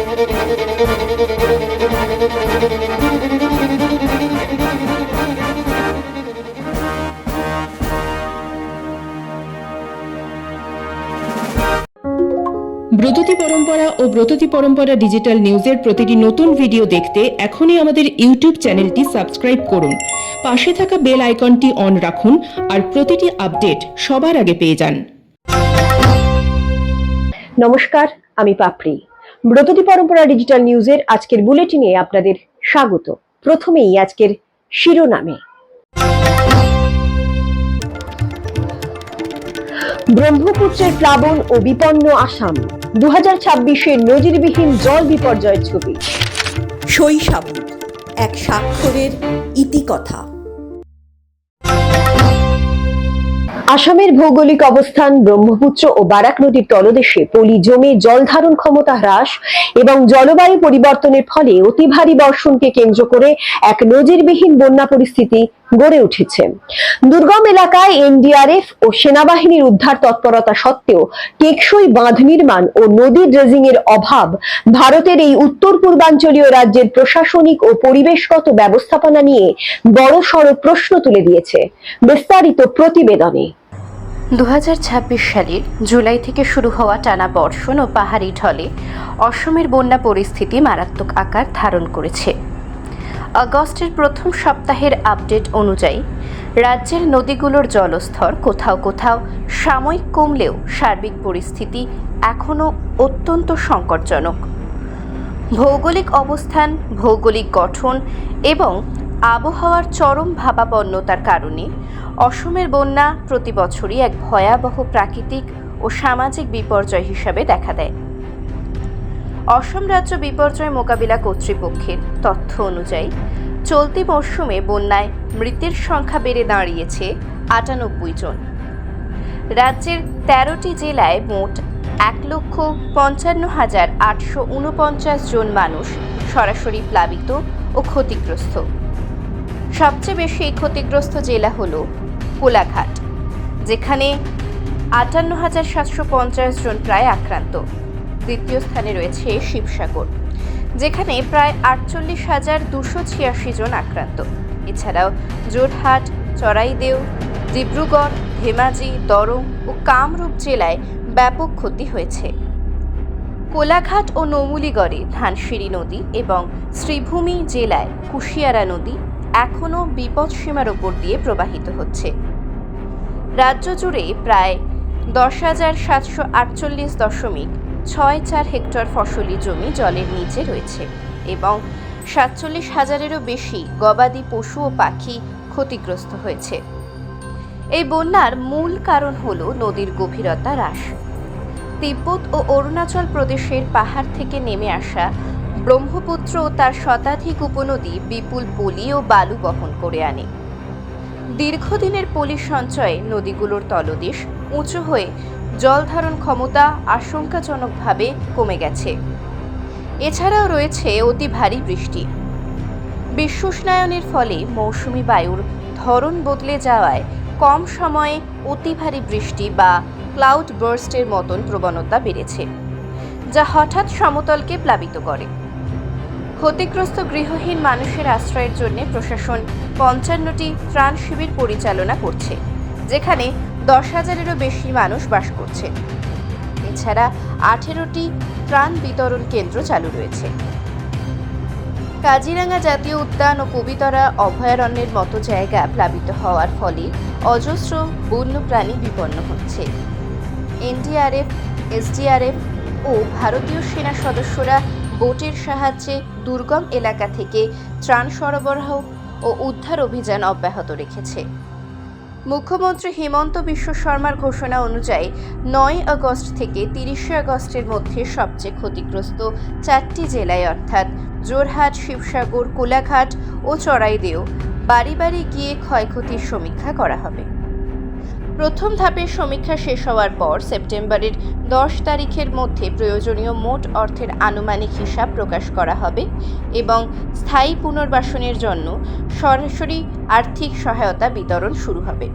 ব্রততী পরম্পরা ও ব্রততী পরম্পরা ডিজিটাল নিউজের প্রতিটি নতুন ভিডিও দেখতে এখনই আমাদের ইউটিউব চ্যানেলটি সাবস্ক্রাইব করুন, পাশে থাকা বেল আইকনটি অন রাখুন আর প্রতিটি আপডেট সবার আগে পেয়ে যান। নমস্কার, আমি পাপড়ি। ব্রততী পরম্পরা ডিজিটাল নিউজের আজকের বুলেটিনে আপনাদের স্বাগত। প্রথমেই আজকের শিরোনামে ব্রহ্মপুত্রের প্লাবন ও বিপন্ন আসাম, 2026-এর নজিরবিহীন জল বিপর্যয়ের ছবি। শৈশাবুদ, এক স্বাক্ষরের ইতিকথা। আসামের ভৌগোলিক অবস্থান, ব্রহ্মপুত্র ও বারাক নদীর তলদেশে পলি জমে জল ধারণ ক্ষমতা হ্রাস এবং জলবায়ু পরিবর্তনের ফলে অতি ভারী বর্ষণকে কেন্দ্র করে এক নজিরবিহীন বন্যা পরিস্থিতি গড়ে উঠেছে। দুর্গম এলাকায় এনডিআরএফ ও সেনাবাহিনীর উদ্ধার তৎপরতা সত্ত্বেও টেকসই বাঁধ নির্মাণ ও নদী ড্রেজিং এর অভাব ভারতের এই উত্তর পূর্বাঞ্চলীয় রাজ্যের প্রশাসনিক ও পরিবেশগত ব্যবস্থাপনা নিয়ে বড়সড় প্রশ্ন তুলে দিয়েছে। বিস্তারিত প্রতিবেদনে। 2026 সালের জুলাই থেকে শুরু হওয়া টানা বর্ষণ ও পাহাড়ি ঢলে অসমের বন্যা পরিস্থিতি মারাত্মক আকার ধারণ করেছে। আগস্টের প্রথম সপ্তাহের আপডেট অনুযায়ী রাজ্যের নদীগুলোর জলস্তর কোথাও কোথাও সাময়িক কমলেও সার্বিক পরিস্থিতি এখনও অত্যন্ত সংকটজনক। ভৌগোলিক অবস্থান, ভৌগোলিক গঠন এবং আবহাওয়ার চরম ভাবাপন্নতার কারণে অসমের বন্যা প্রতি বছরই এক ভয়াবহ প্রাকৃতিক ও সামাজিক বিপর্যয় হিসাবে দেখা দেয়। অসম রাজ্য বিপর্যয় মোকাবিলা কর্তৃপক্ষের তথ্য অনুযায়ী চলতি মরশুমে বন্যায় মৃতের সংখ্যা বেড়ে দাঁড়িয়েছে 98 জন। রাজ্যের 13টি জেলায় মোট 1,55,849 জন মানুষ সরাসরি প্লাবিত ও ক্ষতিগ্রস্ত। সবচেয়ে বেশি ক্ষতিগ্রস্ত জেলা হল কোলাঘাট, যেখানে 58,750 জন প্রায় আক্রান্ত। দ্বিতীয় স্থানে রয়েছে শিবসাগর, যেখানে প্রায় 48,286 জন আক্রান্ত। এছাড়াও যোরহাট, চরাইদেউ, ডিব্রুগড়, ধেমাজি, দরং ও কামরূপ জেলায় ব্যাপক ক্ষতি হয়েছে। কোলাঘাট ও নৌমুলিগড়ে ধানসিঁড়ি নদী এবং শ্রীভূমি জেলায় কুশিয়ারা নদী এখনও বিপদসীমার ওপর দিয়ে প্রবাহিত হচ্ছে। রাজ্য জুড়ে প্রায় 10,748.64 হেক্টর ফসলি জমি জলের নিচে রয়েছে এবং 47,000-এরও বেশি গবাদি পশু ও পাখি ক্ষতিগ্রস্ত হয়েছে। এই বন্যার মূল কারণ হল নদীর গভীরতা হ্রাস। তিব্বত ও অরুণাচল প্রদেশের পাহাড় থেকে নেমে আসা ব্রহ্মপুত্র ও তার শতাধিক উপনদী বিপুল পলি ও বালু বহন করে আনে। দীর্ঘদিনের পলি সঞ্চয়ে নদীগুলোর তলদেশ উঁচু হয়ে জল ধারণ ক্ষমতা আশঙ্কাজনকভাবে কমে গেছে। এছাড়াও রয়েছে অতি ভারী বৃষ্টি। বিশ্ব উষ্ণায়নের ফলে মৌসুমি বায়ুর ধরন বদলে যাওয়ায় কম সময়ে অতি ভারী বৃষ্টি বা ক্লাউড বার্স্টের মতন প্রবণতা বেড়েছে, যা হঠাৎ সমতলকে প্লাবিত করে। ক্ষতিগ্রস্ত গৃহহীন মানুষের আশ্রয়ের জন্য প্রশাসন 55টি ত্রাণ শিবির পরিচালনা করছে, যেখানে 10,000-এরও বেশি মানুষ বাস করছে। এছাড়া 18টি ত্রাণ বিতরণ কেন্দ্র চালু রয়েছে। কাজিরাঙ্গা জাতীয় উদ্যান ও পবিতরা অভয়ারণ্যের মতো জায়গা প্লাবিত হওয়ার ফলে অজস্র বন্যপ্রাণী বিপন্ন হচ্ছে। এনডিআরএফ, এসডিআরএফ ও ভারতীয় সেনা সদস্যরা বোটের সাহায্যে দুর্গম এলাকা থেকে ত্রাণ সরবরাহ ও উদ্ধার অভিযান অব্যাহত রেখেছে। মুখ্যমন্ত্রী হিমন্ত বিশ্ব শর্মার ঘোষণা অনুযায়ী 9 আগস্ট থেকে 30 আগস্টের মধ্যে সবচেয়ে ক্ষতিগ্রস্ত 4টি জেলায় অর্থাৎ যোরহাট, শিবসাগর, কোলাঘাট ও চরাইদেউ বাড়ি বাড়ি গিয়ে ক্ষয়ক্ষতির সমীক্ষা করা হবে। প্রথম ধাপের সমীক্ষা শেষ হওয়ার পর সেপ্টেম্বরের 10 তারিখের মধ্যে প্রয়োজনীয় মোট অর্থের আনুমানিক হিসাব প্রকাশ করা হবে এবং স্থায়ী পুনর্বাসনের জন্য সরাসরি আর্থিক সহায়তা বিতরণ শুরু হবে।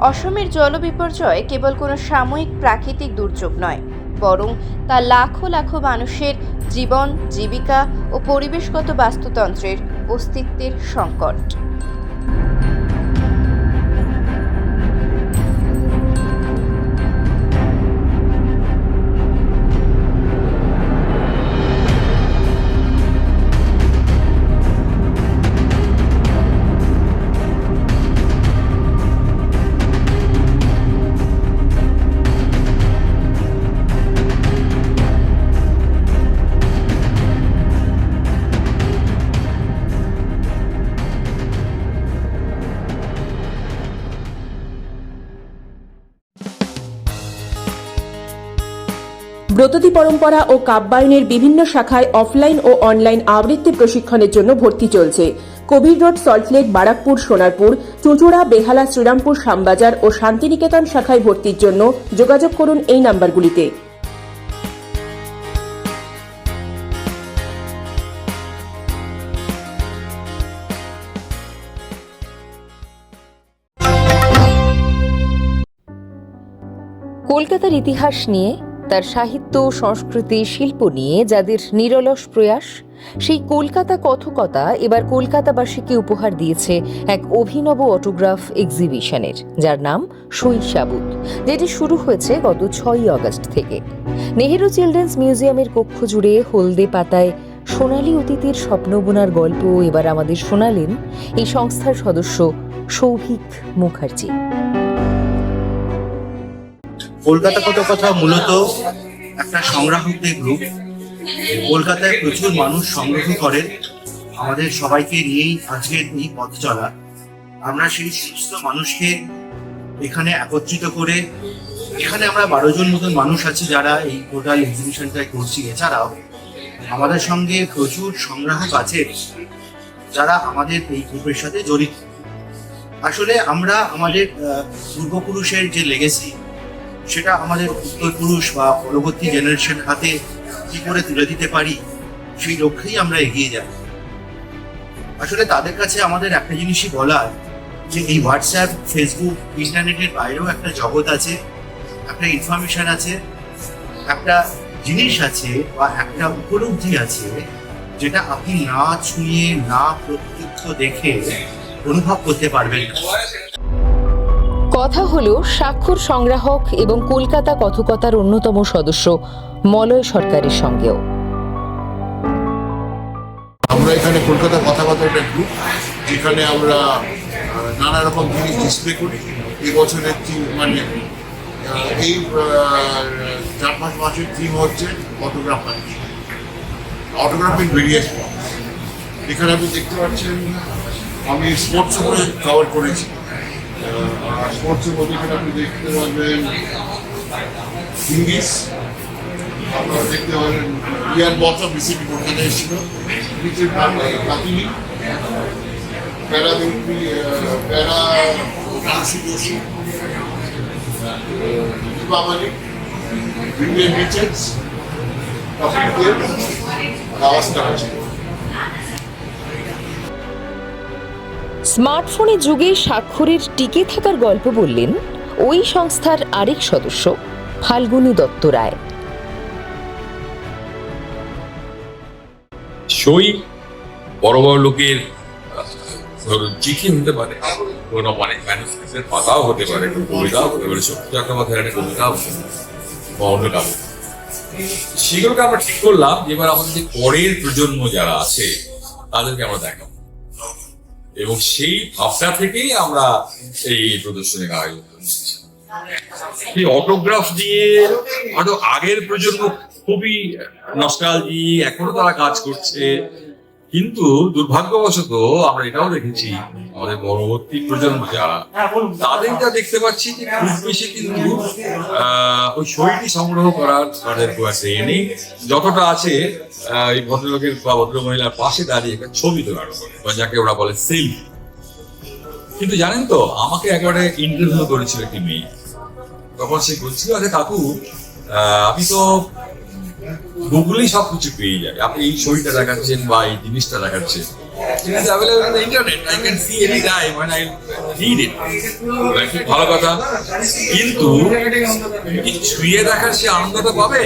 অসমের জলবিপর্যয় কেবল কোনো সাময়িক প্রাকৃতিক দুর্যোগ নয়, বরং তা লাখো লাখো মানুষের জীবন, জীবিকা ও পরিবেশগত বাস্তুতন্ত্রের অস্তিত্বের সংকট। ব্রততী পরম্পরা ও কাব্যায়নের বিভিন্ন শাখায় অফলাইন ও অনলাইন আবৃত্তি প্রশিক্ষণের জন্য ভর্তি চলছে। কবির রোড, সল্টলেক, বারাকপুর, সোনারপুর, চুঁচুড়া, বেহালা, শ্রীরামপুর, শ্যামবাজার ও শান্তিনিকেতন শাখায় ভর্তির জন্য যোগাযোগ করুন এই নাম্বারগুলিতে। কলকাতার ইতিহাস নিয়ে, তার সাহিত্য, সংস্কৃতি, শিল্প নিয়ে যাদের নিরলস প্রয়াস, সেই কলকাতা কথকতা এবার কলকাতাবাসীকে উপহার দিয়েছে এক অভিনব অটোগ্রাফ এক্সিবিশনের, যার নাম শৈশাবুত, যেটি শুরু হয়েছে গত 6ই আগস্ট থেকে। নেহেরু চিলড্রেন্স মিউজিয়ামের কক্ষ জুড়ে হলদে পাতায় সোনালী অতীতের স্বপ্ন বোনার গল্প এবার আমাদের শোনালেন এই সংস্থার সদস্য সৌভিক মুখার্জি। কলকাতা কথা মূলত একটা সংগ্রাহকদের গ্রুপ। কলকাতায় প্রচুর মানুষ সংগ্রহ করেন, আমাদের সবাইকে নিয়েই আজকের এই পথ চলা। আমরা সেই সমস্ত মানুষকে এখানে একত্রিত করে, এখানে আমরা 12 জন মতন মানুষ আছি যারা এই টোটাল এক্সিবিশনটাই করছি। এছাড়াও আমাদের সঙ্গে প্রচুর সংগ্রাহক আছে যারা আমাদের এই গ্রুপের সাথে জড়িত। আসলে আমরা আমাদের পূর্বপুরুষের যে লেগেসি, সেটা আমাদের উত্তরপুরুষ বা পরবর্তী জেনারেশন হাতে কি করে তুলে দিতে পারি, সেই লক্ষ্যেই আমরা এগিয়ে যাই। আসলে তাদের কাছে আমাদের একটা জিনিসই বলার, যে এই হোয়াটসঅ্যাপ, ফেসবুক, ইন্টারনেটের বাইরেও একটা জগৎ আছে, একটা ইনফরমেশন আছে, একটা জিনিস আছে বা একটা উপলব্ধি আছে, যেটা আপনি না ছুঁয়ে, না প্রত্যক্ষ দেখে অনুভব করতে পারবেন না। কথা হলো স্বাক্ষর সংগ্রাহক এবং কলকাতা কথকতার অন্যতম সদস্য মলয় সরকারের সঙ্গেও। আমরা এখানে কলকাতা কথাবার্তা একটা গ্রুপ, যেখানে আমরা নানা রকম জিনিস ডিসপ্লে করি। এই বছরের থিম মানে এই 4-5 মাসের থিম হচ্ছে অটোগ্রাফ ইন ভেরিয়াস ফর্মস। এখানে আপনি দেখতে পাচ্ছেন আমি স্পোর্টস করে কভার করেছি। স্পোর্টসের মধ্যে এখানে আপনি দেখতে পাবেন ইংলিশ, আপনারা দেখতে পাবেন ইয়ার বছর বিসিপি কলকাতা এসেছিল, কাতিনি, প্যারালিম্পি, প্যারা ট্রান্সিডোসি, দীপাবলি, ইন্ডিয়ান রিচেন্স, আওয়াজটা আছে। স্মার্টফোনের যুগে স্বাক্ষরের টিকে থাকার গল্প বললেন ওই সংস্থার আরেক সদস্য ফাল্গুনী দত্ত রায়। সই বড় বড় লোকের চিঠি হতে পারে, কোনো মানে ম্যানুস্ক্রিপ্টের পাতাও হতে পারে, কবিতাও হতে পারে, শক্তি চট্টোপাধ্যায়ের একটা কবিতাও বা অন্য কারো। সেগুলোকে আমরা ঠিক করলাম এবার আমাদের যে পরের প্রজন্ম যারা আছে তাদেরকে আমরা দেখাবো, এবং সেই ভাবনা থেকেই আমরা এই প্রদর্শনীর আয়োজন করছি। এই অটোগ্রাফ দিয়ে হয়তো আগের প্রজন্ম খুবই নস্টালজি, এখনো তারা কাজ করছে, কিন্তু দুর্ভাগ্যবশত আমরা এটাও দেখেছি আমাদের পরবর্তী প্রজন্ম যারা, তাদের যা দেখতে পাচ্ছি যে খুব বেশি কিন্তু ওই শৈলী সংগ্রহ করার তাদের এ নেই। যতটা আছে এই ভদ্রলোকের বা ভদ্রমহিলার পাশে দাঁড়িয়ে একটা ছবি তোলার উপরে, বা যাকে ওরা বলে সেলফি। কিন্তু জানেন তো, আমাকে একবারে ইন্টারভিউ করেছিল একটি মেয়ে, তখন সে বলছিল যে কাকু আপনি তো গুগলেই সবকিছু পেয়ে যায়, আপনি এই ছবিটা দেখাচ্ছেন বা এই জিনিসটা দেখাচ্ছেন, it is available on the internet, I can see any time when I need it. খুব ভালো কথা, কিন্তু কি ছুঁয়ে দেখার সে আনন্দটা পাবে?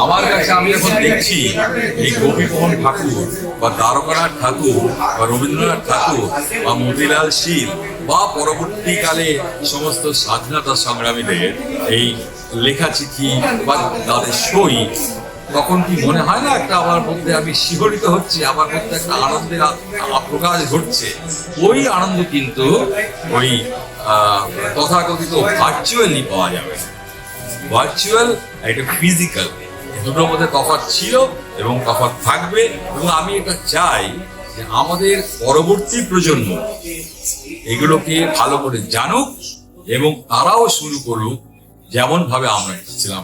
আমার কাছে আমি এখন দেখছি এই গোপীমোহন ঠাকুর বা দ্বারকানাথ ঠাকুর বা রবীন্দ্রনাথ ঠাকুর বা মতিলাল শীল বা পরবর্তীকালে সমস্ত স্বাধীনতা সংগ্রামীদের এই লেখা চিঠি বা তাদের সই, তখন কি মনে হয় না একটা আমার মধ্যে আমি শিহরিত হচ্ছি, আমার মধ্যে একটা আনন্দের প্রকাশ ঘটছে। ওই আনন্দ কিন্তু ওই তথাকথিত ভার্চুয়ালি পাওয়া যাবে। ভার্চুয়াল এটা ফিজিক্যাল, দুটোর মধ্যে তফাৎ ছিল এবং তফাৎ থাকবে। এবং আমি এটা চাই যে আমাদের পরবর্তী প্রজন্ম এগুলোকে ভালো করে জানুক এবং তারাও শুরু করুক যেমন ভাবে আমরা ছিলাম।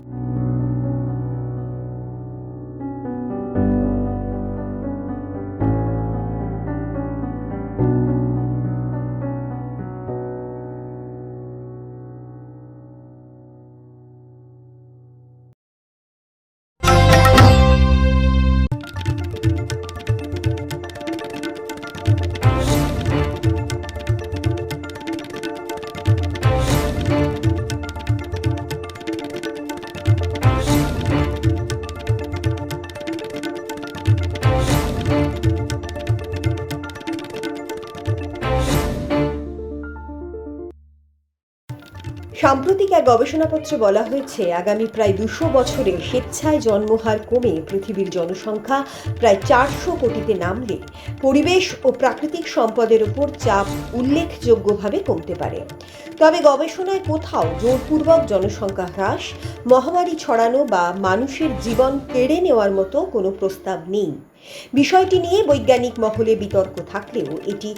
সাম্প্রতিক এক গবেষণাপত্রে বলা হয়েছে আগামী প্রায় 200 বছরে স্বেচ্ছায় জন্মহার কমে পৃথিবীর জনসংখ্যা প্রায় 400 কোটিতে নামলে পরিবেশ ও প্রাকৃতিক সম্পদের উপর চাপ উল্লেখযোগ্যভাবে কমতে পারে। তবে গবেষণায় কোথাও জোরপূর্বক জনসংখ্যা হ্রাস, মহামারী ছড়ানো বা মানুষের জীবন কেড়ে নেওয়ার মতো কোনো প্রস্তাব নেই। বিষয়টি নিয়ে বৈজ্ঞানিক মহলে বিতর্ক থাকলেও এটি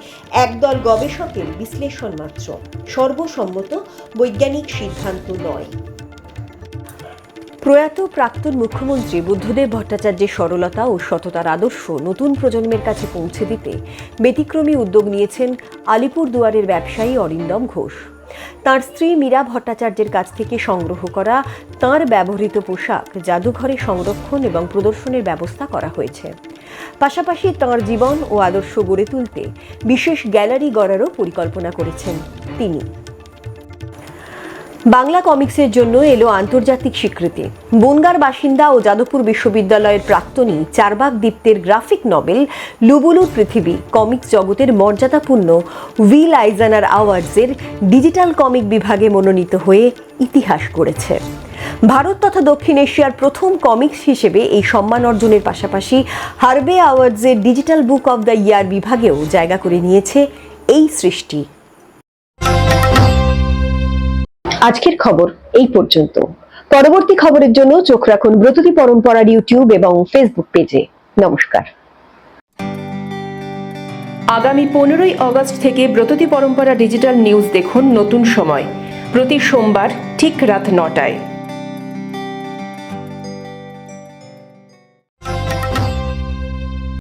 একদল গবেষকের বিশ্লেষণ মাত্র, সর্বসম্মত বৈজ্ঞানিক সিদ্ধান্ত নয়। প্রয়াত প্রাক্তন মুখ্যমন্ত্রী বুদ্ধদেব ভট্টাচার্যের সরলতা ও সততার আদর্শ নতুন প্রজন্মের কাছে পৌঁছে দিতে ব্যতিক্রমী উদ্যোগ নিয়েছেন আলিপুরদুয়ারের ব্যবসায়ী অরিন্দম ঘোষ। তাঁর স্ত্রী মীরা ভট্টাচার্যের কাছ থেকে সংগ্রহ করা তাঁর ব্যবহৃত পোশাক জাদুঘরে সংরক্ষণ এবং প্রদর্শনের ব্যবস্থা করা হয়েছে। পাশাপাশি তাঁর জীবন ও আদর্শ গড়ে তুলতে বিশেষ গ্যালারি গড়ারও পরিকল্পনা করেছেন তিনি। বাংলা কমিক্সের জন্য এলো আন্তর্জাতিক স্বীকৃতি। বনগাঁর বাসিন্দা ও যাদবপুর বিশ্ববিদ্যালয়ের প্রাক্তনী চারবাগ দীপ্তের গ্রাফিক নভেল লুবুলুর পৃথিবী কমিক্স জগতের মর্যাদাপূর্ণ উইল আইজানার অ্যাওয়ার্ডসের ডিজিটাল কমিক বিভাগে মনোনীত হয়ে ইতিহাস গড়েছে। ভারত তথা দক্ষিণ এশিয়ার প্রথম কমিক্স হিসেবে এই সম্মান অর্জনের পাশাপাশি হার্ভে অ্যাওয়ার্ডসের digital book of the year বিভাগেও জায়গা করে নিয়েছে এই সৃষ্টি। আজকের খবর এই পর্যন্ত। পরবর্তী খবরের জন্য চোখ রাখুন ব্রততী পরম্পরার ইউটিউব এবং ফেসবুক পেজে। নমস্কার। আগামী 15ই আগস্ট থেকে ব্রততী পরম্পরা ডিজিটাল নিউজ দেখুন নতুন সময়, প্রতি সোমবার ঠিক রাত 9টায়।